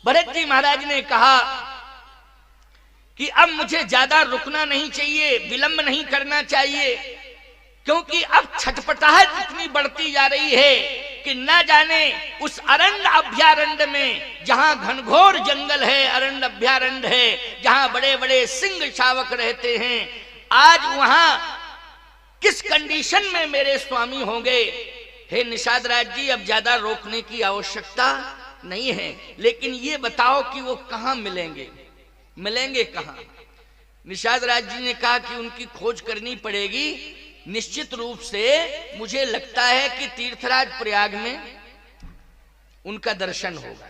भरत जी महाराज ने कहा कि अब मुझे ज्यादा रुकना नहीं चाहिए, विलंब नहीं करना चाहिए, क्योंकि अब छटपटाहट इतनी बढ़ती जा रही है कि न जाने उस अरण्य अभ्यारण्य में, जहां घनघोर जंगल है, अरण्य अभ्यारण्य है, जहां बड़े बड़े सिंह शावक रहते हैं, आज वहां किस कंडीशन में मेरे स्वामी होंगे। हे निषाद राज जी, अब ज्यादा रोकने की आवश्यकता नहीं है, लेकिन ये बताओ कि वो कहां मिलेंगे, मिलेंगे कहां। निषाद राज जी ने कहा कि उनकी खोज करनी पड़ेगी। निश्चित रूप से मुझे लगता है कि तीर्थराज प्रयाग में उनका दर्शन होगा,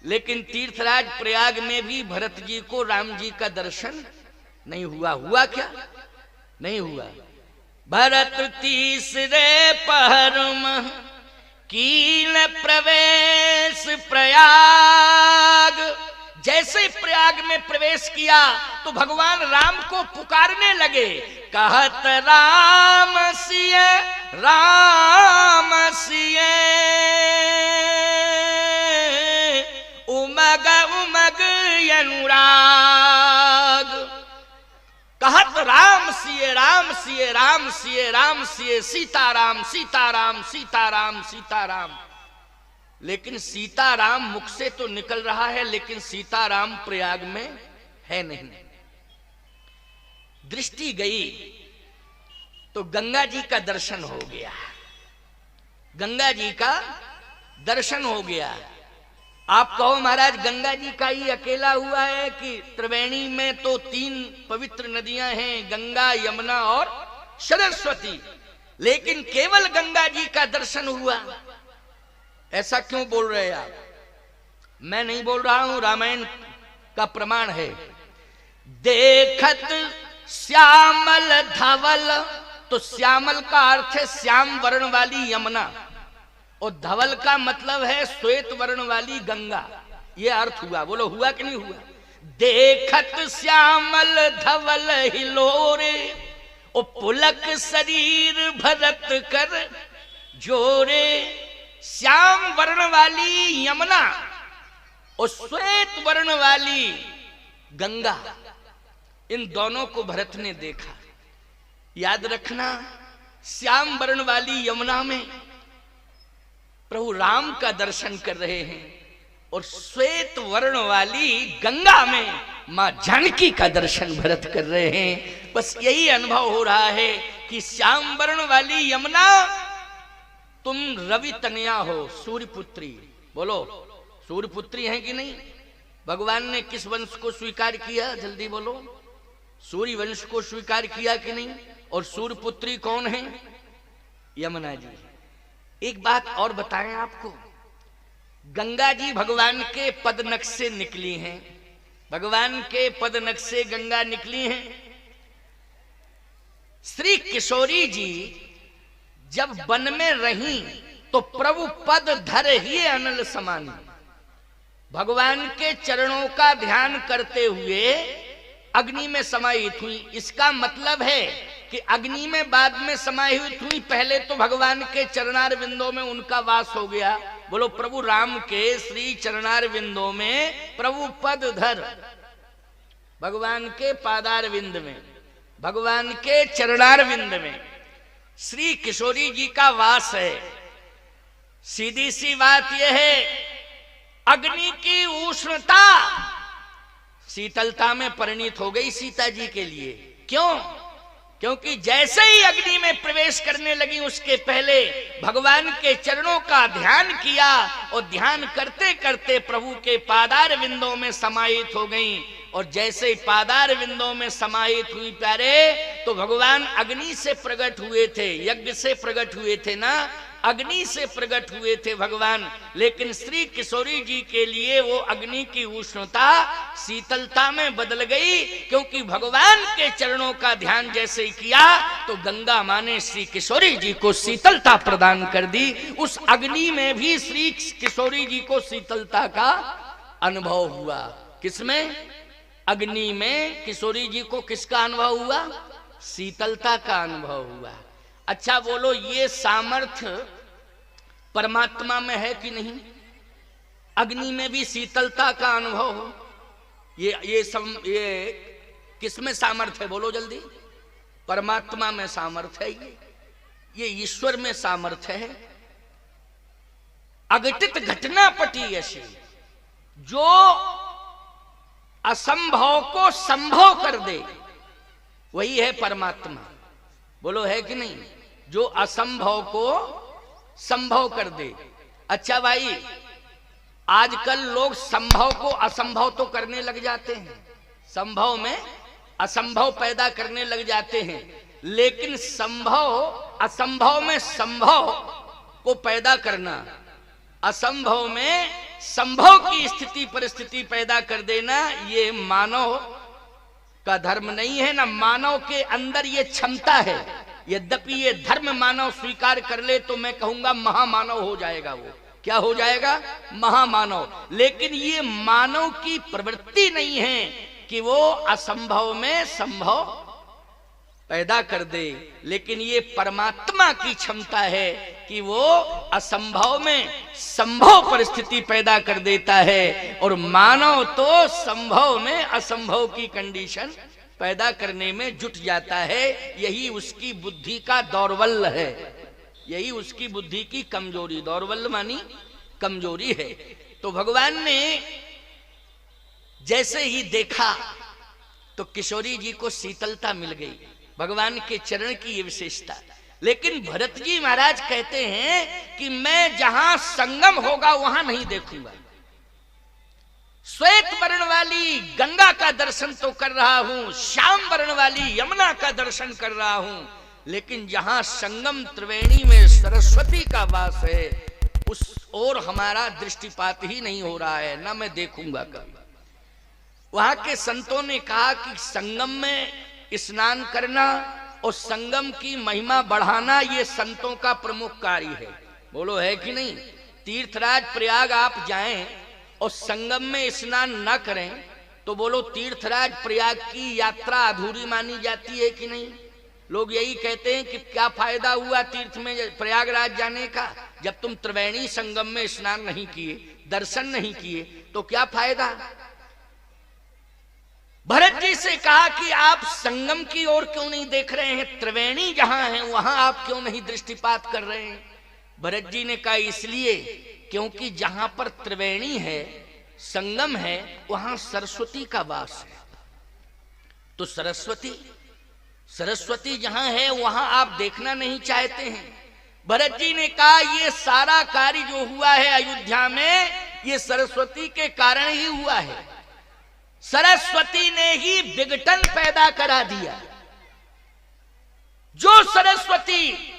लेकिन तीर्थराज प्रयाग में भी भरत जी को राम जी का दर्शन नहीं हुआ। हुआ क्या? नहीं हुआ। भरत तीसरे पहर में कीन प्रवेश प्रयाग। जैसे प्रयाग में प्रवेश किया तो भगवान राम को पुकारने लगे, कहत राम सिय राम सिय, उमग उमग अनुराग। कहत राम सिय राम सिय राम सिय राम सिय, सीताराम सीताराम सीताराम सीताराम। लेकिन सीताराम मुख से तो निकल रहा है, लेकिन सीताराम प्रयाग में है नहीं। दृष्टि गई तो गंगा जी का दर्शन हो गया, गंगा जी का दर्शन हो गया। आप कहो महाराज गंगा जी का ही अकेला हुआ है कि त्रिवेणी में तो 3 पवित्र नदियां हैं, गंगा यमुना और सरस्वती, लेकिन केवल गंगा जी का दर्शन हुआ। ऐसा क्यों बोल रहे हैं आप? मैं नहीं बोल रहा हूं, रामायण का प्रमाण है। देखत श्यामल धवल, तो श्यामल का अर्थ है श्याम वर्ण वाली यमुना, और धवल का मतलब है श्वेत वर्ण वाली गंगा। ये अर्थ हुआ। बोलो हुआ कि नहीं हुआ? देखत श्यामल धवल हिलोरे, ओ पुलक शरीर भरत कर जोरे। श्याम वर्ण वाली यमुना और श्वेत वर्ण वाली गंगा, इन दोनों को भरत ने देखा। याद रखना, श्याम वर्ण वाली यमुना में प्रभु राम का दर्शन कर रहे हैं, और श्वेत वर्ण वाली गंगा में मां जानकी का दर्शन भरत कर रहे हैं। बस यही अनुभव हो रहा है कि श्याम वर्ण वाली यमुना, तुम रवि तनया हो, सूर्य पुत्री। बोलो सूर्य पुत्री है कि नहीं? भगवान ने किस वंश को स्वीकार किया? जल्दी बोलो। सूर्य वंश को स्वीकार किया कि नहीं? और सूर्य पुत्री कौन है? यमुना जी। एक बात और बताएं आपको, गंगा जी भगवान के पदनख से निकली हैं, भगवान के पदनख से गंगा निकली हैं। श्री किशोरी जी जब वन में रही तो प्रभु पद धर ही अनल समानी, भगवान के चरणों का ध्यान करते हुए अग्नि में समाहित हुई। इसका मतलब है कि अग्नि में बाद में समाहित हुई, पहले तो भगवान के चरणार बिंदों में उनका वास हो गया। बोलो प्रभु राम के श्री चरणार बिंदों में प्रभु पद धर, भगवान के पादार बिंद में, भगवान के चरणार बिंद में श्री किशोरी जी का वास है। सीधी सी बात यह है, अग्नि की उष्णता शीतलता में परिणित हो गई सीता जी के लिए। क्यों? क्योंकि जैसे ही अग्नि में प्रवेश करने लगी, उसके पहले भगवान के चरणों का ध्यान किया, और ध्यान करते करते प्रभु के पादार बिंदों में समाहित हो गई। और जैसे पादार बिंदों में समाहित हुई प्यारे, तो भगवान अग्नि से प्रकट हुए थे, यज्ञ से प्रकट हुए थे ना, अग्नि से प्रकट हुए थे भगवान। लेकिन श्री किशोरी जी के लिए वो अग्नि की उष्णता शीतलता में बदल गई, क्योंकि भगवान के चरणों का ध्यान जैसे ही किया तो गंगा मां ने श्री किशोरी जी को शीतलता प्रदान कर दी। उस अग्नि में भी श्री किशोरी जी को शीतलता का अनुभव हुआ। किसमें? अग्नि में किशोरी जी को किसका अनुभव हुआ? शीतलता का अनुभव हुआ। अच्छा बोलो, ये सामर्थ्य परमात्मा में है कि नहीं? अग्नि में भी शीतलता का अनुभव हो। ये किसमें सामर्थ्य है? बोलो जल्दी। परमात्मा में सामर्थ्य है, ये ईश्वर में सामर्थ्य है। अघटित घटनापटी ऐसी जो असंभव को संभव कर दे, वही है परमात्मा। बोलो है कि नहीं? जो असंभव को संभव कर दे। अच्छा भाई, आजकल लोग संभव को असंभव तो करने लग जाते हैं, संभव में असंभव पैदा करने लग जाते हैं, लेकिन संभव असंभव में संभव को पैदा करना, असंभव में संभव की स्थिति परिस्थिति पैदा कर देना, ये मानव का धर्म नहीं है, ना मानव के अंदर ये क्षमता है। यद्यपि ये धर्म मानव स्वीकार कर ले तो मैं कहूंगा महामानव हो जाएगा। वो क्या हो जाएगा? महामानव। लेकिन ये मानव की प्रवृत्ति नहीं है कि वो असंभव में संभव पैदा कर दे, लेकिन ये परमात्मा की क्षमता है कि वो असंभव में संभव परिस्थिति पैदा कर देता है, और मानव तो संभव में असंभव की कंडीशन पैदा करने में जुट जाता है। यही उसकी बुद्धि का दौर्बल्य है, यही उसकी बुद्धि की कमजोरी, दौर्बल्य मानी कमजोरी है। तो भगवान ने जैसे ही देखा तो किशोरी जी को शीतलता मिल गई, भगवान के चरण की ये विशेषता। लेकिन भरत जी महाराज कहते हैं कि मैं जहां संगम होगा वहां नहीं देखूंगा। श्वेत वर्ण वाली गंगा का दर्शन तो कर रहा हूं, श्याम वर्ण वाली यमुना का दर्शन कर रहा हूं, लेकिन जहां संगम त्रिवेणी में सरस्वती का वास है उस ओर हमारा दृष्टिपात ही नहीं हो रहा है, ना मैं देखूंगा कभी। वहां के संतों ने कहा कि संगम में स्नान करना और संगम की महिमा बढ़ाना ये संतों का प्रमुख कार्य है। बोलो है कि नहीं? तीर्थराज प्रयाग आप जाएं और संगम में स्नान न करें तो बोलो तीर्थराज प्रयाग की यात्रा अधूरी मानी जाती है कि नहीं? लोग यही कहते हैं कि क्या फायदा हुआ तीर्थ में प्रयागराज जाने का, जब तुम त्रिवेणी संगम में स्नान नहीं किए, दर्शन नहीं किए, तो क्या फायदा। भरत जी से कहा कि आप संगम की ओर क्यों नहीं देख रहे हैं, त्रिवेणी जहां है वहां आप क्यों नहीं दृष्टिपात कर रहे हैं? भरत जी ने कहा इसलिए क्योंकि जहां पर त्रिवेणी है, संगम है, वहां सरस्वती का वास है। तो सरस्वती जहां है वहां आप देखना नहीं चाहते हैं। भरत जी ने कहा ये सारा कार्य जो हुआ है अयोध्या में, ये सरस्वती के कारण ही हुआ है। सरस्वती ने ही विघटन पैदा करा दिया। जो सरस्वती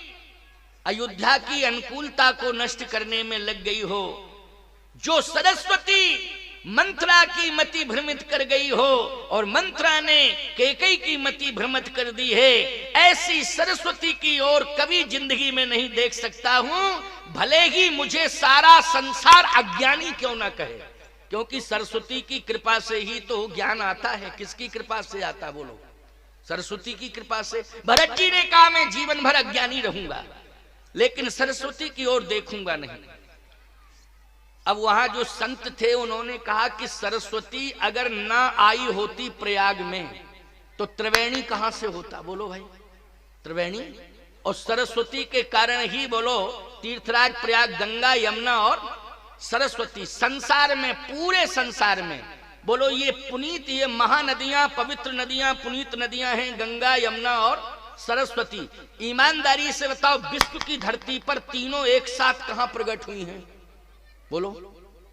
अयोध्या की अनुकूलता को नष्ट करने में लग गई हो, जो सरस्वती मंत्रा की मति भ्रमित कर गई हो और मंत्रा ने कैकेयी की मति भ्रमित कर दी है, ऐसी सरस्वती की ओर कभी जिंदगी में नहीं देख सकता हूं, भले ही मुझे सारा संसार अज्ञानी क्यों ना कहे। क्योंकि सरस्वती की कृपा से ही तो ज्ञान आता है। किसकी कृपा से आता? बोलो, सरस्वती की कृपा से। भरत जी ने कहा मैं जीवन भर अज्ञानी रहूंगा लेकिन सरस्वती की ओर देखूंगा नहीं। अब वहां जो संत थे उन्होंने कहा कि सरस्वती अगर ना आई होती प्रयाग में तो त्रिवेणी कहां से होता? बोलो भाई, त्रिवेणी और सरस्वती के कारण ही बोलो तीर्थराज प्रयाग, गंगा यमुना और सरस्वती संसार में, पूरे संसार में बोलो ये पुनीत, ये महानदियां, पवित्र नदियां, पुनीत नदियां हैं गंगा यमुना और सरस्वती। ईमानदारी से बताओ विश्व की धरती पर तीनों एक साथ कहां प्रकट हुई हैं? बोलो,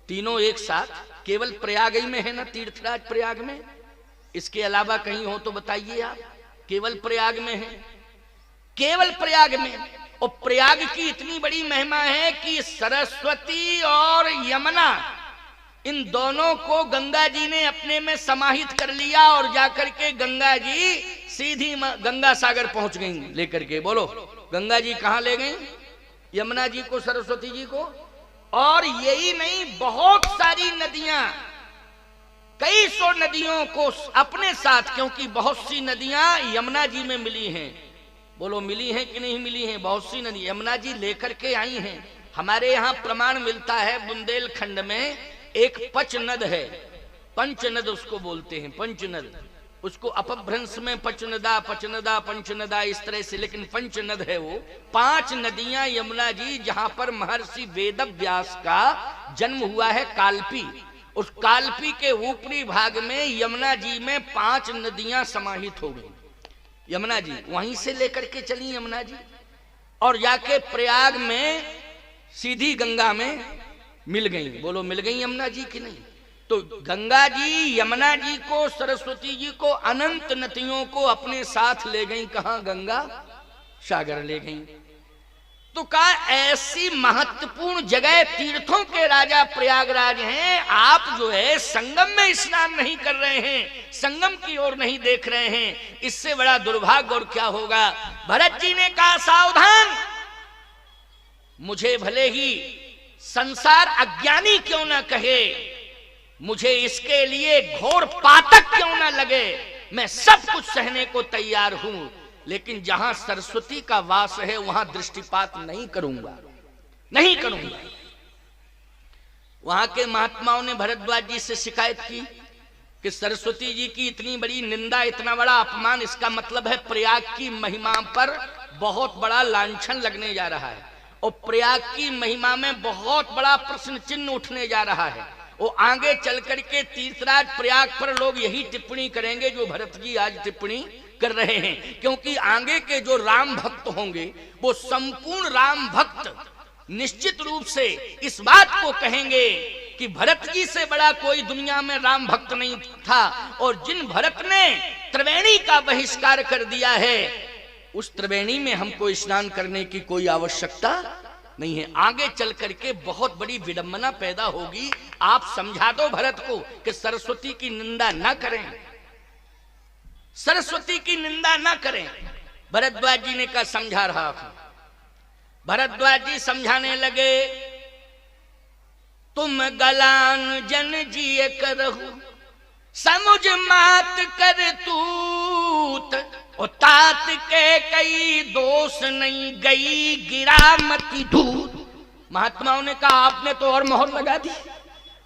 तीनों एक साथ केवल प्रयाग ही में है ना, तीर्थराज प्रयाग में। इसके अलावा कहीं हो तो बताइए आप। केवल प्रयाग में है, केवल प्रयाग में। और प्रयाग की इतनी बड़ी महिमा है कि सरस्वती और यमुना इन दोनों को गंगा जी ने अपने में समाहित कर लिया और जाकर के गंगा जी सीधी गंगा सागर पहुंच गई लेकर के। बोलो, गंगा जी कहां ले गई? यमुना जी को, सरस्वती जी को। और यही नहीं, बहुत सारी नदियां, कई सौ नदियों को अपने साथ, क्योंकि बहुत सी नदियां यमुना जी में मिली हैं। बोलो, मिली हैं कि नहीं मिली हैं? बहुत सी नदी यमुना जी लेकर के आई हैं। हमारे यहाँ प्रमाण मिलता है बुंदेलखंड में एक पच नद है, पंच नद उसको बोलते हैं, पंच नद, उसको अपभ्रंश में पचनदा पचनदा पंचनदा इस तरह से, लेकिन पंच नद है वो। 5 नदियां यमुना जी, जहां पर महर्षि वेद व्यास का जन्म हुआ है कालपी, उस कालपी के ऊपरी भाग में यमुना जी में 5 नदियां समाहित हो गई। यमुना जी वहीं से लेकर के चली यमुना जी, और जाके प्रयाग में सीधी गंगा में मिल गई। बोलो मिल गई यमुना जी की नहीं? तो गंगा जी यमुना जी को, सरस्वती जी को, अनंत नदियों को अपने साथ ले गई। कहां? गंगा सागर ले गई। तो कहा ऐसी महत्वपूर्ण जगह, तीर्थों के राजा प्रयागराज हैं, आप जो है संगम में स्नान नहीं कर रहे हैं, संगम की ओर नहीं देख रहे हैं, इससे बड़ा दुर्भाग्य और क्या होगा। भरत जी ने कहा सावधान, मुझे भले ही संसार अज्ञानी क्यों ना कहे, मुझे इसके लिए घोर पातक क्यों ना लगे, मैं सब कुछ सहने को तैयार हूं, लेकिन जहां सरस्वती का वास है वहां दृष्टिपात नहीं करूंगा, नहीं करूंगा। वहां के महात्माओं ने भरद्वाज जी से शिकायत की कि सरस्वती जी की इतनी बड़ी निंदा, इतना बड़ा अपमान, इसका मतलब है प्रयाग की महिमा पर बहुत बड़ा लांछन लगने जा रहा है, और प्रयाग की महिमा में बहुत बड़ा प्रश्न चिन्ह उठने जा रहा है। वो आगे चल करके तीर्थराज प्रयाग पर लोग यही टिप्पणी करेंगे जो भरत जी आज टिप्पणी कर रहे हैं, क्योंकि आगे के जो राम भक्त होंगे वो संपूर्ण राम भक्त निश्चित रूप से इस बात को कहेंगे कि भरत जी से बड़ा कोई दुनिया में राम भक्त नहीं था, और जिन भरत ने त्रिवेणी का बहिष्कार कर दिया है, उस त्रिवेणी में हमको स्नान करने की कोई आवश्यकता नहीं है। आगे चल करके बहुत बड़ी विडंबना पैदा होगी। आप समझा दो भरत को कि सरस्वती की निंदा ना करें, सरस्वती की निंदा ना करें। भरद्वाज जी ने कहा समझा रहा हूं। भरद्वाज जी समझाने लगे, तुम गलान जन जिए करहु, समुझ मात कर तूत, और तात के कई दोष नहीं, गई गिरा मती धूत। महात्माओं ने कहा आपने तो और मोहर लगा दी,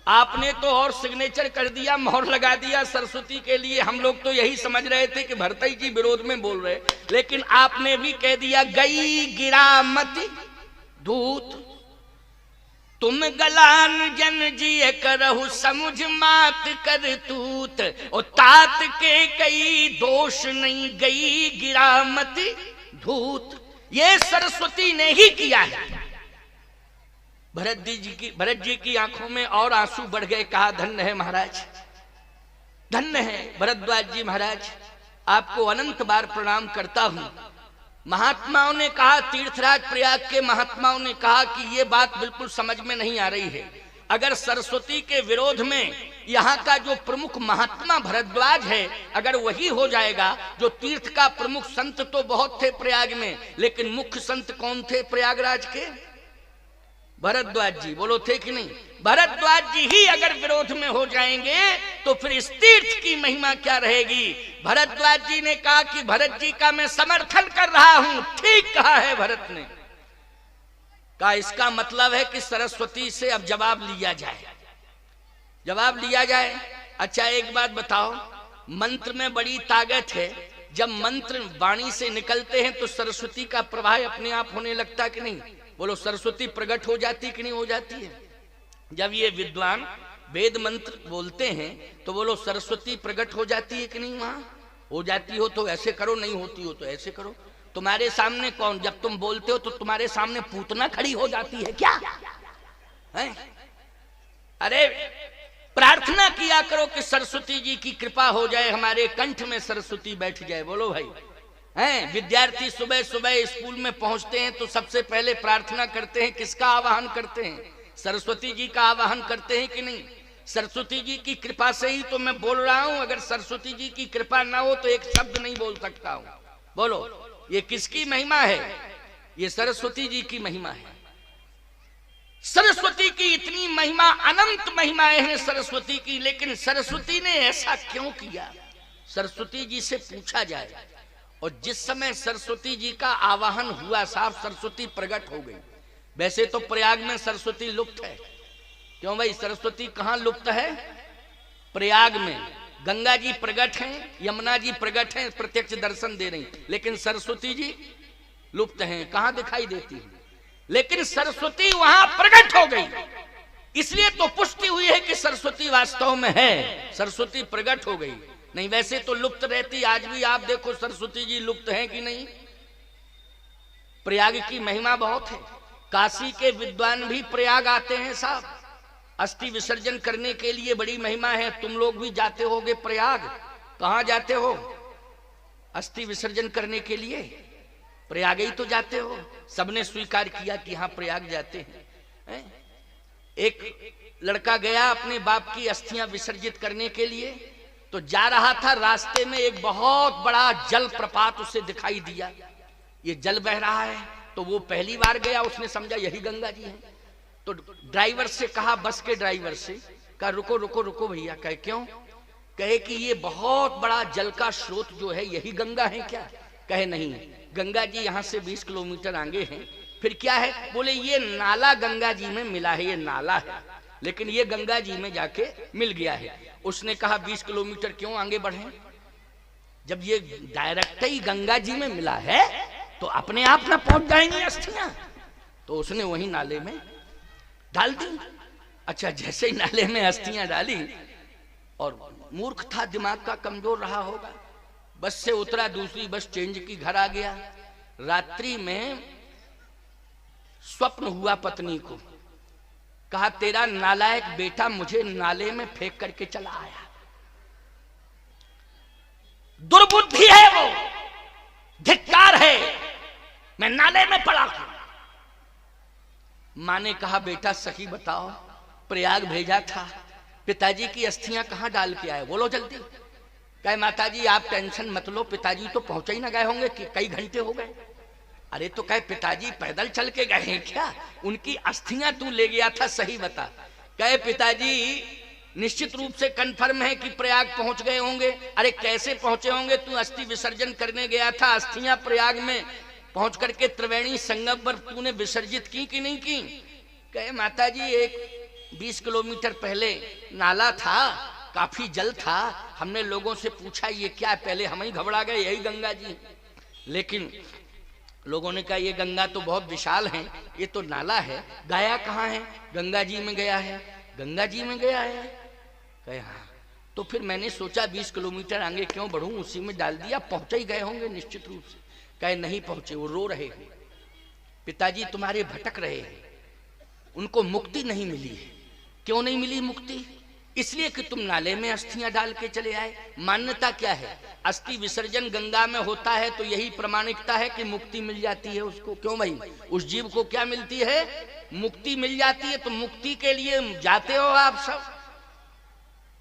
आपने तो और सिग्नेचर कर दिया, मोहर लगा दिया सरस्वती के लिए। हम लोग तो यही समझ रहे थे कि भरतई जी विरोध में बोल रहे, लेकिन आपने भी कह दिया गई गिरा मति धूत। तुम गलान जन जिए करहु, समुझ मात कर तूत, और तात के कई दोष नहीं, गई गिरा मति धूत। ये सरस्वती ने ही किया है। भरत जी की आंखों में और आंसू बढ़ गए। कहा धन्य है महाराज, धन्य है भरद्वाज जी महाराज, आपको अनंत बार प्रणाम करता हूं। महात्माओं ने कहा, तीर्थराज प्रयाग के महात्माओं ने कहा कि ये बात बिल्कुल समझ में नहीं आ रही है। अगर सरस्वती के विरोध में यहाँ का जो प्रमुख महात्मा भरद्वाज है, अगर वही हो जाएगा, जो तीर्थ का प्रमुख संत तो बहुत थे प्रयाग में, लेकिन मुख्य संत कौन थे प्रयागराज के? भरद्वाज जी। बोलो थे कि नहीं? भरद्वाज जी ही अगर विरोध में हो जाएंगे तो फिर इस तीर्थ की महिमा क्या रहेगी? भरद्वाज जी ने कहा कि भरत जी का मैं समर्थन कर रहा हूं। ठीक कहा है भरत ने। कहा इसका मतलब है कि सरस्वती से अब जवाब लिया जाए, जवाब लिया जाए। अच्छा एक बात बताओ, मंत्र में बड़ी ताकत है, जब मंत्र वाणी से निकलते हैं तो सरस्वती का प्रवाह अपने आप होने लगता कि नहीं? बोलो सरस्वती प्रकट हो जाती कि नहीं हो जाती है? जब ये विद्वान वेद मंत्र बोलते हैं तो बोलो सरस्वती प्रकट हो जाती है कि नहीं? वहां हो जाती हो तो ऐसे करो, नहीं होती हो तो ऐसे करो। तुम्हारे सामने कौन, जब तुम बोलते हो तो तुम्हारे सामने पूतना खड़ी हो जाती है क्या है? अरे प्रार्थना किया करो कि सरस्वती जी की कृपा हो जाए, हमारे कंठ में सरस्वती बैठ जाए। बोलो भाई, हैं? विद्यार्थी सुबह सुबह स्कूल में पहुंचते हैं तो सबसे पहले प्रार्थना करते हैं, किसका आवाहन करते हैं? सरस्वती जी का आवाहन करते हैं कि नहीं? सरस्वती जी की कृपा से ही तो मैं बोल रहा हूं। अगर सरस्वती जी की कृपा ना हो तो एक शब्द नहीं बोल सकता हूं। बोलो ये किसकी महिमा है? ये सरस्वती जी की महिमा है। सरस्वती की इतनी महिमा, अनंत महिमाएं हैं सरस्वती की, लेकिन सरस्वती ने ऐसा क्यों किया? सरस्वती जी से पूछा जाए। और जिस समय सरस्वती जी का आवाहन हुआ, साफ सरस्वती प्रकट हो गई। वैसे तो प्रयाग में सरस्वती लुप्त है, क्यों भाई, सरस्वती कहाँ लुप्त है? प्रयाग में। गंगा जी प्रकट हैं, यमुना जी प्रकट हैं, प्रत्यक्ष दर्शन दे रही, लेकिन सरस्वती जी लुप्त हैं, कहाँ दिखाई देती है। लेकिन सरस्वती वहां प्रकट हो गई, इसलिए तो पुष्टि हुई है कि सरस्वती वास्तव में है, सरस्वती प्रकट हो गई। नहीं वैसे तो लुप्त रहती। आज भी आप देखो सरस्वती जी लुप्त हैं कि नहीं। प्रयाग की महिमा बहुत है, काशी के विद्वान भी प्रयाग आते हैं साहब, अस्थि विसर्जन करने के लिए, बड़ी महिमा है। तुम लोग भी जाते होगे प्रयाग, कहां जाते हो? अस्थि विसर्जन करने के लिए प्रयाग ही तो जाते हो। सबने स्वीकार किया कि हाँ प्रयाग जाते हैं। एक लड़का गया अपने बाप की अस्थियां विसर्जित करने के लिए, तो जा रहा था, रास्ते में एक बहुत बड़ा जल प्रपात उसे दिखाई दिया, ये जल बह रहा है। तो वो पहली बार गया, उसने समझा यही गंगा जी है। तो ड्राइवर से कहा, बस के ड्राइवर से कहा रुको रुको रुको भैया। कहे क्यों? कहे कि ये बहुत बड़ा जल का स्रोत जो है यही गंगा है क्या? कहे नहीं, गंगा जी यहाँ से 20 किलोमीटर आगे हैं। फिर क्या है? बोले ये नाला गंगा जी में मिला है, ये नाला है, लेकिन ये गंगा जी में जाके मिल गया है। उसने कहा 20 किलोमीटर क्यों आगे बढ़े, जब ये डायरेक्ट ही गंगा जी में मिला है तो अपने आप ना पहुंच जाएंगी अस्थियां। तो उसने वही नाले में डाल दी। अच्छा, जैसे ही नाले में अस्थियां डाली, और मूर्ख था, दिमाग का कमजोर रहा होगा, बस से उतरा, दूसरी बस चेंज की, घर आ गया। रात्रि में स्वप्न हुआ पत्नी को, कहा तेरा नालायक बेटा मुझे नाले में फेंक करके चला आया, दुर्बुद्धि है वो, धिक्कार है, मैं नाले में पड़ा हूं। मां ने कहा बेटा सही बताओ, प्रयाग भेजा था, पिताजी की अस्थियां कहां डाल के आए, बोलो जल्दी। कहे माताजी आप टेंशन मत लो, पिताजी तो पहुंचे ही ना गए होंगे कि कई घंटे हो गए। अरे तो कहे पिताजी पैदल चल के गए हैं क्या, उनकी अस्थियां तू ले गया था, सही बता। कहे पिताजी निश्चित रूप से कंफर्म है कि प्रयाग पहुंच गए होंगे। अरे कैसे पहुंचे होंगे, तू अस्थि विसर्जन करने गया था, अस्थियां प्रयाग में पहुंच करके त्रिवेणी संगम पर तूने विसर्जित की कि नहीं की? कहे माताजी एक 20 किलोमीटर पहले नाला था, काफी जल था, हमने लोगों से पूछा ये क्या है, पहले हम ही घबरा गए यही गंगा जी, लेकिन लोगों ने कहा ये गंगा तो बहुत विशाल है, ये तो नाला है। गया कहाँ है? गंगा जी में गया है। गंगा जी में गया है? कहे हाँ। तो फिर मैंने सोचा 20 किलोमीटर आगे क्यों बढ़ूं, उसी में डाल दिया, पहुंचे ही गए होंगे निश्चित रूप से। कहे नहीं पहुंचे, वो रो रहे हैं, पिताजी तुम्हारे भटक रहे हैं, उनको मुक्ति नहीं मिली है। क्यों नहीं मिली मुक्ति? इसलिए कि तुम नाले में अस्थियां डाल के चले आए। मान्यता क्या है? अस्थि विसर्जन गंगा में होता है तो यही प्रमाणिकता है कि मुक्ति मिल जाती है उसको। क्यों भाई, उस जीव को क्या मिलती है? मुक्ति मिल जाती है। तो मुक्ति के लिए जाते हो आप सब,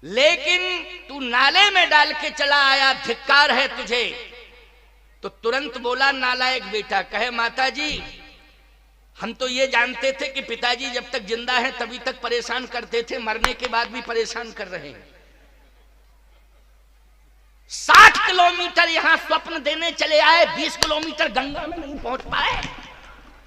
लेकिन तू नाले में डाल के चला आया, धिक्कार है तुझे। तो तुरंत बोला नालायक बेटा। कहे माता जी हम तो ये जानते थे कि पिताजी जब तक जिंदा हैं तभी तक परेशान करते थे, मरने के बाद भी परेशान कर रहे हैं। 60 किलोमीटर यहां स्वप्न देने चले आए, 20 किलोमीटर गंगा में नहीं पहुंच पाए,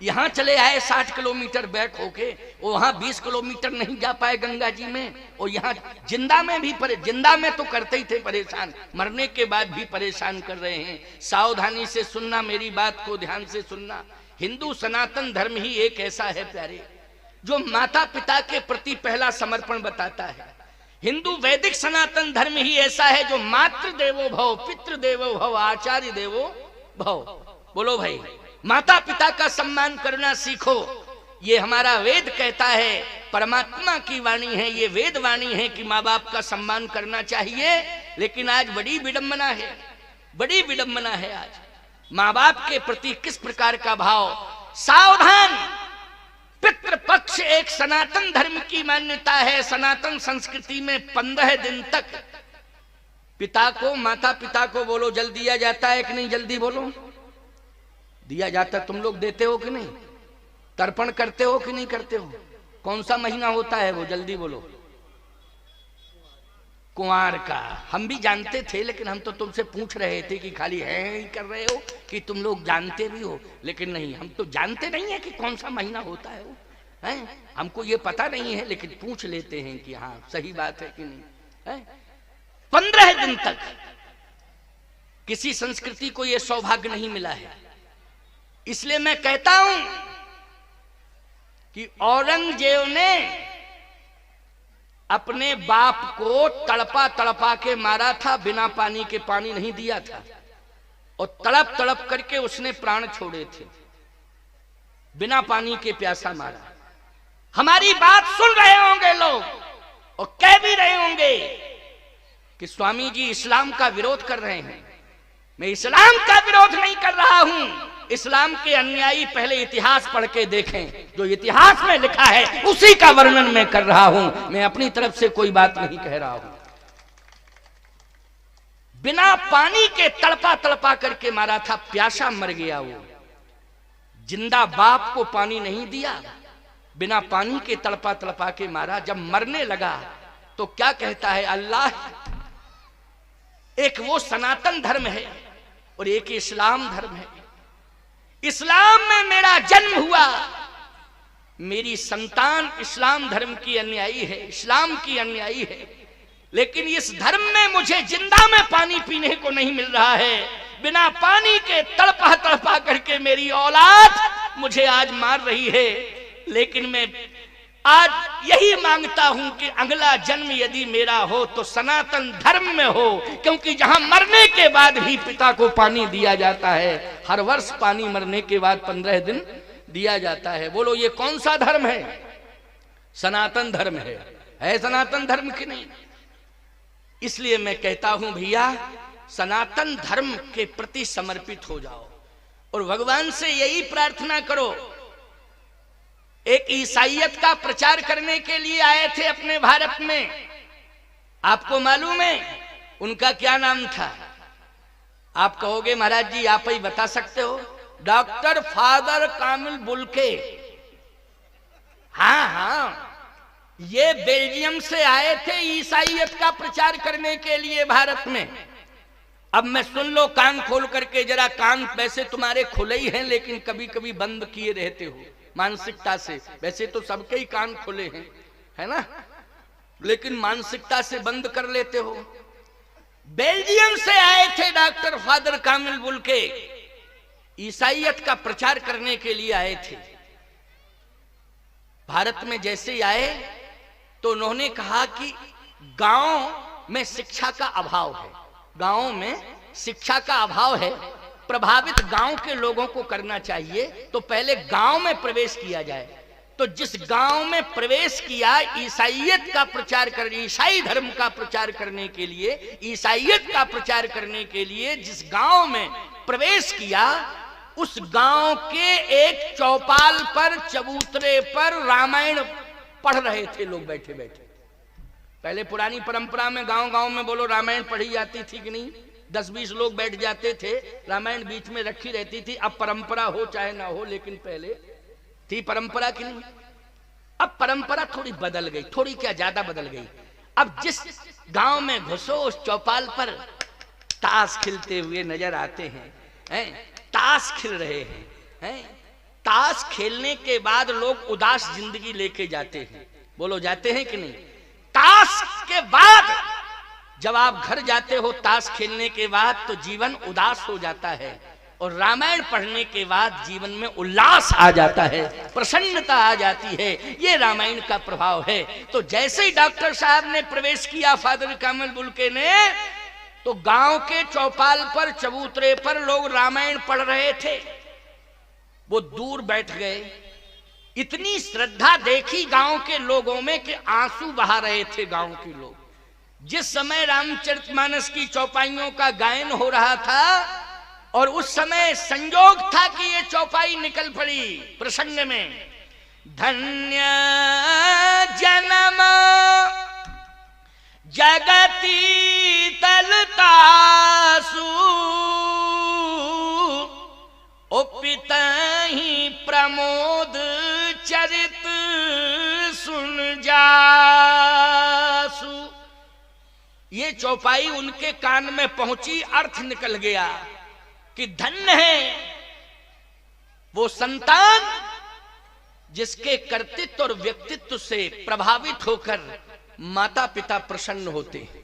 यहां चले आए 60 किलोमीटर बैक होके, वहां 20 किलोमीटर नहीं जा पाए गंगा जी में, और यहां जिंदा में भी जिंदा में तो करते ही थे परेशान, मरने के बाद भी परेशान कर रहे हैं। सावधानी से सुनना, मेरी बात को ध्यान से सुनना। हिंदू सनातन धर्म ही एक ऐसा है प्यारे, जो माता पिता के प्रति पहला समर्पण बताता है। हिंदू वैदिक सनातन धर्म ही ऐसा है जो मातृ देवो भव, पितृ देवो भव, आचार्य देवो भव। बोलो भाई, माता पिता का सम्मान करना सीखो, ये हमारा वेद कहता है, परमात्मा की वाणी है, ये वेद वाणी है कि माँ बाप का सम्मान करना चाहिए। लेकिन आज बड़ी विडंबना है, बड़ी विडंबना है आज माँ बाप के प्रति किस प्रकार का भाव। सावधान, पितृपक्ष एक सनातन धर्म की मान्यता है। सनातन संस्कृति में 15 दिन तक पिता को, माता पिता को बोलो जल दिया जाता है कि नहीं? जल्दी बोलो, दिया जाता? तुम लोग देते हो कि नहीं? तर्पण करते हो कि नहीं करते हो? कौन सा महीना होता है वो, जल्दी बोलो? कुंवार का। हम भी जानते थे, लेकिन हम तो तुमसे पूछ रहे थे कि खाली है ही कर रहे हो कि तुम लोग जानते भी हो, लेकिन नहीं, हम तो जानते नहीं है कि कौन सा महीना होता है वो। हैं? हमको ये पता नहीं है लेकिन पूछ लेते हैं कि हाँ सही बात है कि नहीं है? 15 दिन तक किसी संस्कृति को यह सौभाग्य नहीं मिला है। इसलिए मैं कहता हूं कि औरंगजेब ने अपने बाप को तड़पा तड़पा के मारा था, बिना पानी के पानी नहीं दिया था, और तड़प तड़प करके उसने प्राण छोड़े थे, बिना पानी के प्यासा मारा। हमारी बात सुन रहे होंगे लोग और कह भी रहे होंगे कि स्वामी जी इस्लाम का विरोध कर रहे हैं। मैं इस्लाम का विरोध नहीं कर रहा हूं। इस्लाम के अनुयायी पहले इतिहास पढ़ के देखें, जो इतिहास में लिखा है उसी का वर्णन मैं कर रहा हूं। मैं अपनी तरफ से कोई बात नहीं कह रहा हूं। बिना पानी के तड़पा तड़पा करके मारा था, प्यासा मर गया वो। जिंदा बाप को पानी नहीं दिया, बिना पानी के तड़पा तड़पा के मारा। जब मरने लगा तो क्या कहता है अल्लाह, एक वो सनातन धर्म है और एक इस्लाम धर्म है। इस्लाम में मेरा जन्म हुआ, मेरी संतान इस्लाम धर्म की अनुयायी है, इस्लाम की अनुयायी है, लेकिन इस धर्म में मुझे जिंदा में पानी पीने को नहीं मिल रहा है। बिना पानी के तड़पा तड़पा करके मेरी औलाद मुझे आज मार रही है। लेकिन मैं आज यही मांगता हूं कि अगला जन्म यदि मेरा हो तो सनातन धर्म में हो, क्योंकि जहां मरने के बाद भी पिता को पानी दिया जाता है। हर वर्ष पानी मरने के बाद 15 दिन दिया जाता है। बोलो ये कौन सा धर्म है? सनातन धर्म है सनातन धर्म की नहीं? इसलिए मैं कहता हूं भैया, सनातन धर्म के प्रति समर्पित हो जाओ और भगवान से यही प्रार्थना करो। एक ईसाईयत का प्रचार करने के लिए आए थे अपने भारत में, आपको मालूम है उनका क्या नाम था? आप कहोगे महाराज जी आप ही बता सकते हो। डॉक्टर फादर कामिल बुल्के। हाँ, ये बेल्जियम से आए थे ईसाईयत का प्रचार करने के लिए भारत में। अब मैं सुन लो कान खोल करके जरा, कान वैसे तुम्हारे खुले ही हैं लेकिन कभी कभी बंद किए रहते हो मानसिकता से। वैसे तो सबके ही कान खुले हैं, है ना, लेकिन मानसिकता से बंद कर लेते हो। बेल्जियम से आए थे डॉक्टर फादर कामिल बुल्के, ईसाईयत का प्रचार करने के लिए आए थे। भारत में जैसे ही आए तो उन्होंने कहा कि गांव में शिक्षा का अभाव है, गांव में शिक्षा का अभाव है, प्रभावित गांव के लोगों को करना चाहिए, तो पहले गांव में प्रवेश किया जाए। तो जिस गांव में प्रवेश किया ईसाईयत का प्रचार कर, ईसाई धर्म का प्रचार करने के लिए, ईसाईयत का प्रचार करने के लिए जिस गांव में प्रवेश किया, उस गांव के एक चौपाल पर, चबूतरे पर रामायण पढ़ रहे थे लोग बैठे बैठे। पहले पुरानी परंपरा में गांव गांव में बोलो रामायण पढ़ी जाती थी कि नहीं? 10-20 लोग बैठ जाते थे, रामायण बीच में रखी रहती थी। अब परंपरा हो चाहे ना हो, लेकिन पहले थी परंपरा कि नहीं? अब परंपरा थोड़ी बदल गई, थोड़ी क्या ज्यादा बदल गई। अब जिस गांव में घुसो उस चौपाल पर ताश खिलते हुए नजर आते हैं, ताश खिल रहे हैं। ताश खेलने के बाद लोग उदास जिंदगी लेके जाते हैं, बोलो जाते हैं कि नहीं? ताश के बाद जब आप घर जाते हो ताश खेलने के बाद तो जीवन उदास हो जाता है, और रामायण पढ़ने के बाद जीवन में उल्लास आ जाता है, प्रसन्नता आ जाती है। ये रामायण का प्रभाव है। तो जैसे ही डॉक्टर साहब ने प्रवेश किया, फादर कामिल बुल्के ने, तो गांव के चौपाल पर, चबूतरे पर लोग रामायण पढ़ रहे थे। वो दूर बैठ गए। इतनी श्रद्धा देखी गांव के लोगों में कि आंसू बहा रहे थे गांव के लोग। जिस समय रामचरितमानस की चौपाइयों का गायन हो रहा था और उस समय संयोग था कि ये चौपाई निकल पड़ी प्रसंग में, धन्य जन्म जगती तलतासु ओपितहि प्रमोद चरित सुन जासु। ये चौपाई उनके कान में पहुंची, अर्थ निकल गया कि धन्य है वो संतान जिसके कर्तृत्व और व्यक्तित्व से प्रभावित होकर माता पिता प्रसन्न होते हैं।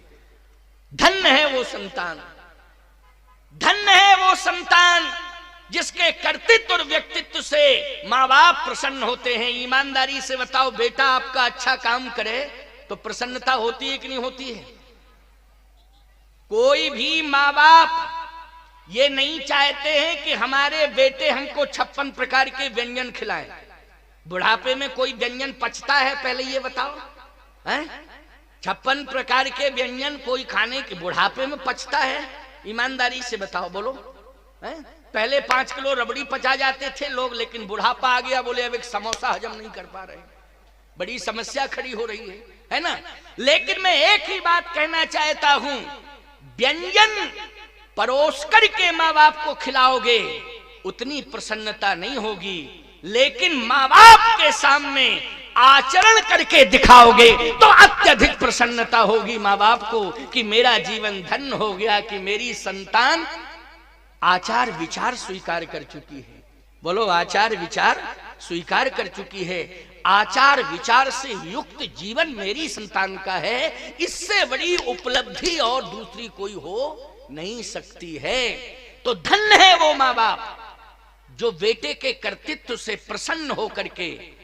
धन्य है वो संतान, धन्य है वो संतान जिसके कर्तृत्व और व्यक्तित्व से माँ बाप प्रसन्न होते हैं। ईमानदारी से बताओ, बेटा आपका अच्छा काम करे तो प्रसन्नता होती है कि नहीं होती है? कोई भी माँ बाप ये नहीं चाहते हैं कि हमारे बेटे हमको 56 प्रकार के व्यंजन खिलाएं। बुढ़ापे में कोई व्यंजन पचता है? पहले ये बताओ, हैं? 56 प्रकार के व्यंजन कोई खाने के बुढ़ापे में पचता है? ईमानदारी से बताओ, बोलो, हैं? पहले 5 किलो रबड़ी पचा जाते थे लोग, लेकिन बुढ़ापा आ गया, बोले अब एक समोसा हजम नहीं कर पा रहे, बड़ी समस्या खड़ी हो रही है ना? लेकिन मैं एक ही बात कहना चाहता हूं, व्यंजन परोस करके माँ बाप को खिलाओगे उतनी प्रसन्नता नहीं होगी, लेकिन माँ बाप के सामने आचरण करके दिखाओगे तो अत्यधिक प्रसन्नता होगी माँ बाप को कि मेरा जीवन धन्य हो गया, कि मेरी संतान आचार विचार स्वीकार कर चुकी है। बोलो, आचार विचार स्वीकार कर चुकी है। आचार विचार से युक्त जीवन मेरी संतान का है, इससे बड़ी उपलब्धि और दूसरी कोई हो नहीं सकती है। तो धन्य है वो माँ बाप जो बेटे के कर्तृत्व से प्रसन्न होकर के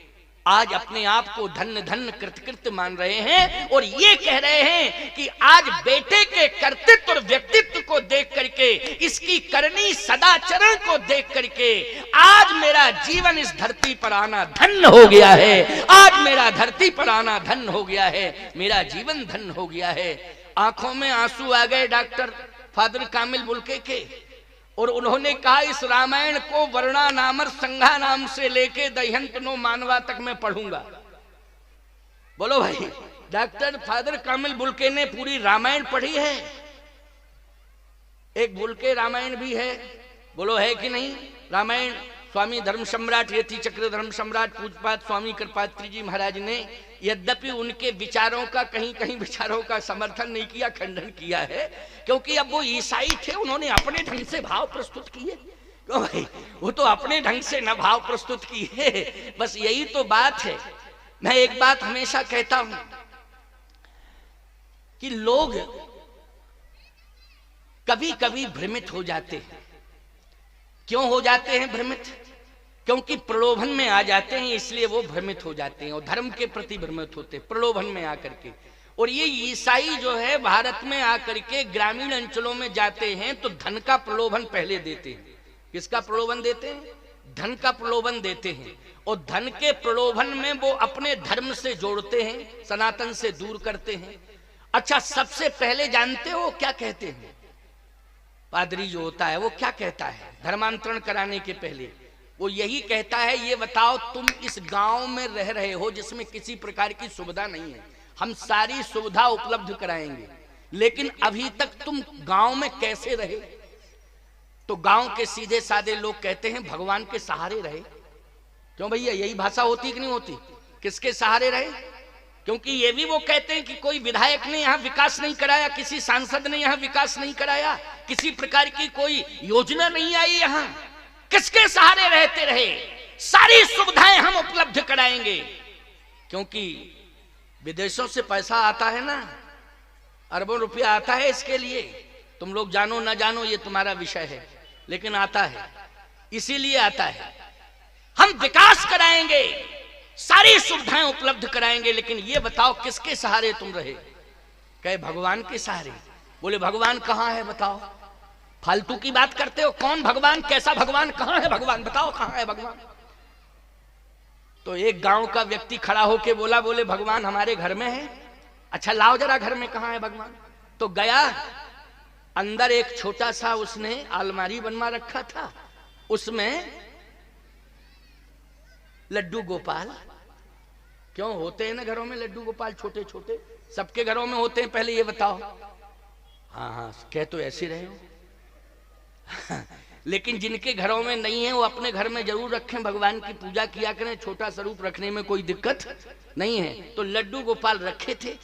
आज अपने आप को धन्य धन्य कृतकृत मान रहे हैं और ये कह रहे हैं कि आज बेटे के कर्तृत्व और व्यक्तित्व को देख करके, इसकी करनी सदाचरण को देख करके आज मेरा जीवन इस धरती पर आना धन्य हो गया है। आज मेरा धरती पर आना धन्य हो गया है, मेरा जीवन धन्य हो गया है। आंखों में आंसू आ गए डॉक्टर फादर कामिल बुल्के के, और उन्होंने कहा इस रामायण को वर्णा नामर संघा नाम से लेके दह्यंत नो मानवा तक मैं पढ़ूंगा। बोलो भाई, डॉक्टर फादर कामिल बुल्के ने पूरी रामायण पढ़ी है? एक बुल्के रामायण भी है, बोलो है कि नहीं? रामायण स्वामी धर्म सम्राट यति चक्र धर्म सम्राट पूजपात स्वामी कृपात्री जी महाराज ने यद्यपि उनके विचारों का कहीं कहीं विचारों का समर्थन नहीं किया, खंडन किया है, क्योंकि अब वो ईसाई थे, उन्होंने अपने ढंग से भाव प्रस्तुत किए। क्यों भाई, वो तो अपने ढंग से न भाव प्रस्तुत किए, बस यही तो बात है। मैं एक बात हमेशा कहता हूं कि लोग कभी कभी भ्रमित हो जाते हैं। क्यों हो जाते हैं भ्रमित? क्योंकि प्रलोभन में आ जाते हैं, इसलिए वो भ्रमित हो जाते हैं और धर्म के प्रति भ्रमित होते हैं प्रलोभन में आकर के। और ये ईसाई जो है भारत में आकर के ग्रामीण अंचलों में जाते हैं तो धन का प्रलोभन पहले देते हैं। किसका प्रलोभन देते हैं? धन का प्रलोभन देते हैं, और धन के प्रलोभन में वो अपने धर्म से जोड़ते हैं, सनातन से दूर करते हैं। अच्छा, सबसे पहले जानते हो क्या कहते हैं? पादरी जो होता है वो क्या कहता है धर्मांतरण कराने के पहले? वो यही कहता है, ये बताओ तुम इस गांव में रह रहे हो जिसमें किसी प्रकार की सुविधा नहीं है, हम सारी सुविधा उपलब्ध कराएंगे, लेकिन अभी तक तुम गांव में कैसे रहे? तो गांव के सीधे साधे लोग कहते हैं भगवान के सहारे रहे। क्यों भैया, यही भाषा होती कि नहीं होती? किसके सहारे रहे? क्योंकि ये भी वो कहते हैं कि कोई विधायक ने यहाँ विकास नहीं कराया, किसी सांसद ने यहाँ विकास नहीं कराया, किसी प्रकार की कोई योजना नहीं आई यहाँ। किसके सहारे रहते रहे? सारी सुविधाएं हम उपलब्ध कराएंगे, क्योंकि विदेशों से पैसा आता है ना, अरबों रुपया आता है इसके लिए। तुम लोग जानो ना जानो ये तुम्हारा विषय है, लेकिन आता है, इसीलिए आता है। हम विकास कराएंगे, सारी सुविधाएं उपलब्ध कराएंगे, लेकिन ये बताओ किसके सहारे तुम रहे? कहे भगवान के सहारे। बोले भगवान कहाँ है बताओ? फालतू की बात करते हो। कौन भगवान? कैसा भगवान? कहाँ है भगवान? बताओ कहाँ है भगवान? तो एक गांव का व्यक्ति खड़ा होके बोला, बोले भगवान हमारे घर में है। अच्छा लाओ जरा घर में कहाँ है भगवान। तो गया, अंदर एक छोटा सा उसने अलमारी बनवा रखा था, उसमें लड्डू गोपाल, क्यों होते हैं ना घरों में लड्डू गोपाल छोटे छोटे, सबके घरों में होते हैं। पहले ये बताओ। हाँ हाँ, कह तो ऐसे रहे हो लेकिन जिनके घरों में नहीं है वो अपने घर में जरूर रखें, भगवान की पूजा किया करें, छोटा स्वरूप रखने में कोई दिक्कत नहीं है। तो लड्डू गोपाल रखे थे,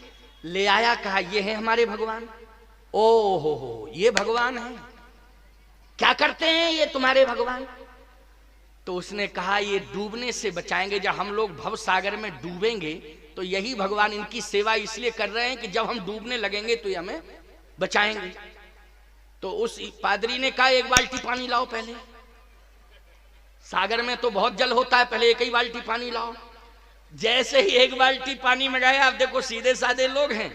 ले आया, कहा ये है हमारे भगवान। ओ हो, ये भगवान है, क्या करते हैं ये तुम्हारे भगवान? तो उसने कहा ये डूबने से बचाएंगे, जब हम लोग भव सागर में डूबेंगे तो यही भगवान इनकी सेवा इसलिए कर रहे हैं कि जब हम डूबने लगेंगे तो ये हमें बचाएंगे। तो उस पादरी ने कहा एक बाल्टी पानी लाओ, पहले सागर में तो बहुत जल होता है, पहले एक ही बाल्टी पानी लाओ। जैसे ही एक बाल्टी पानी मंगाया, आप देखो सीधे साधे लोग हैं,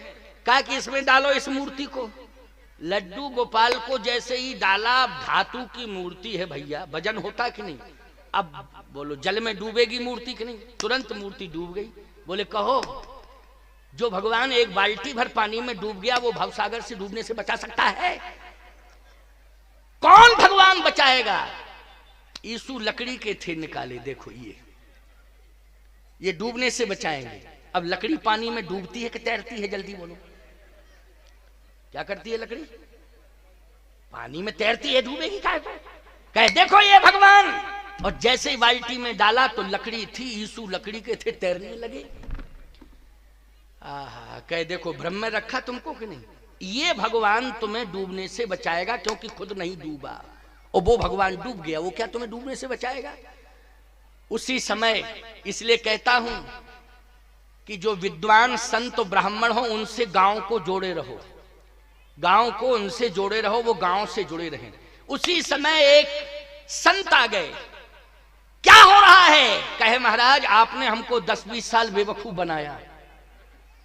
कहा कि इसमें डालो इस मूर्ति को। लड्डू गोपाल को जैसे ही डाला, धातु की मूर्ति है भैया, वजन होता कि नहीं? अब बोलो जल में डूबेगी मूर्ति कि नहीं? तुरंत मूर्ति डूब गई। बोले कहो जो भगवान एक बाल्टी भर पानी में डूब गया वो भवसागर से डूबने से बचा सकता है? कौन भगवान बचाएगा? यीशु लकड़ी के थे निकाले, देखो ये डूबने से बचाएंगे। अब लकड़ी पानी में डूबती है कि तैरती है? जल्दी बोलो, क्या करती है लकड़ी? पानी में तैरती है, डूबेगी काहे पे? कहे देखो ये भगवान। और जैसे ही बाल्टी में डाला तो लकड़ी थी, यीशु लकड़ी के थे, तैरने लगे। आहा, कहे देखो भ्रम में रखा तुमको कि नहीं? ये भगवान तुम्हें डूबने से बचाएगा, क्योंकि खुद नहीं डूबा और वो भगवान डूब गया, वो क्या तुम्हें डूबने से बचाएगा? उसी समय इसलिए कहता हूं कि जो विद्वान संत ब्राह्मण हो उनसे गांव को जोड़े रहो, गांव को उनसे जोड़े रहो, वो गांव से जुड़े रहें। उसी समय एक संत आ गए, क्या हो रहा है? कहे महाराज आपने हमको 10-20 साल बेवकूफ बनाया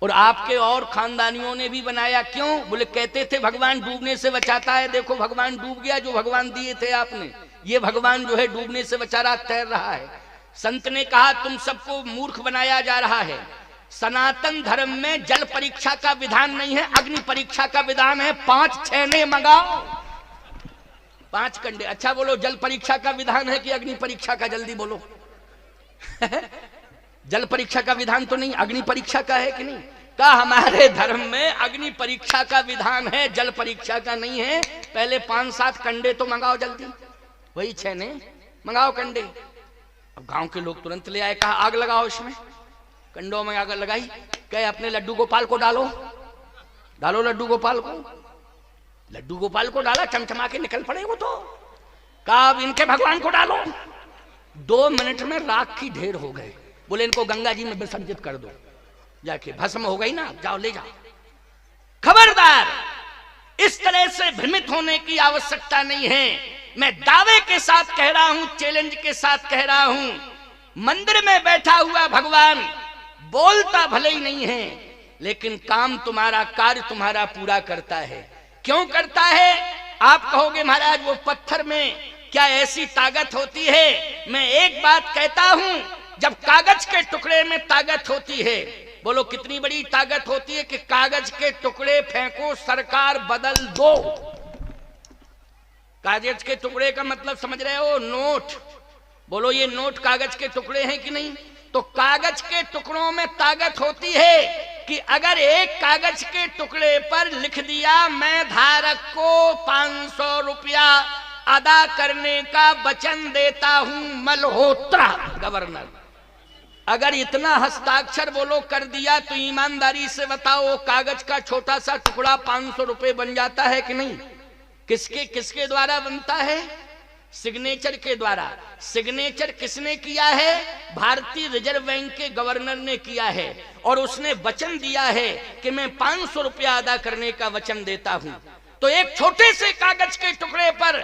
और आपके और खानदानियों ने भी बनाया। क्यों? बोले कहते थे भगवान डूबने से बचाता है, देखो भगवान डूब गया, जो भगवान दिए थे आपने, ये भगवान जो है डूबने से बचा रहा, तैर रहा है। संत ने कहा तुम सबको मूर्ख बनाया जा रहा है। सनातन धर्म में जल परीक्षा का विधान नहीं है, अग्नि परीक्षा का विधान है। 5 छेने मंगाओ, 5 कंडे। अच्छा बोलो जल परीक्षा का विधान है कि अग्नि परीक्षा का? जल्दी बोलो। जल परीक्षा का विधान तो नहीं, अग्नि परीक्षा का है कि नहीं? का हमारे धर्म में अग्नि परीक्षा का विधान है, जल परीक्षा का नहीं है। पहले 5-7 कंडे तो मंगाओ जल्दी, वही छेने मंगाओ कंडे। अब गांव के लोग तुरंत ले आए, कहा आग लगाओ इसमें। कंडों में आग लगाई, कहे अपने लड्डू गोपाल को डालो, डालो लड्डू गोपाल को। लड्डू गोपाल को डाला, चमचमा के निकल पड़े वो तो। कहा अब इनके भगवान को डालो। 2 मिनट में राख की ढेर हो गए। बोले इनको गंगा जी में विसर्जित कर दो, जाके भस्म हो गई ना, जाओ ले जाओ। खबरदार, इस तरह से भ्रमित होने की आवश्यकता नहीं है। मैं दावे के साथ कह रहा हूं, चैलेंज के साथ कह रहा हूं, मंदिर में बैठा हुआ भगवान बोलता भले ही नहीं है, लेकिन काम तुम्हारा, कार्य तुम्हारा पूरा करता है। क्यों करता है? आप कहोगे महाराज वो पत्थर में क्या ऐसी ताकत होती है? मैं एक बात कहता हूं, जब कागज के टुकड़े में ताकत होती है, बोलो कितनी बड़ी ताकत होती है कि कागज के टुकड़े फेंको, सरकार बदल दो। कागज के टुकड़े का मतलब समझ रहे हो? नोट। बोलो ये नोट कागज के टुकड़े हैं कि नहीं? तो कागज के टुकड़ों में ताकत होती है कि अगर एक कागज के टुकड़े पर लिख दिया मैं धारक को 500 रुपया अदा करने का वचन देता हूं मल्होत्रा गवर्नर, अगर इतना हस्ताक्षर बोलो कर दिया तो ईमानदारी से बताओ कागज का छोटा सा टुकड़ा 500 रुपए बन जाता है कि नहीं? किसके किसके द्वारा बनता है? सिग्नेचर के द्वारा। सिग्नेचर किसने किया है? भारतीय रिजर्व बैंक के गवर्नर ने किया है, और उसने वचन दिया है कि मैं 500 रुपया अदा करने का वचन देता हूं। तो एक छोटे से कागज के टुकड़े पर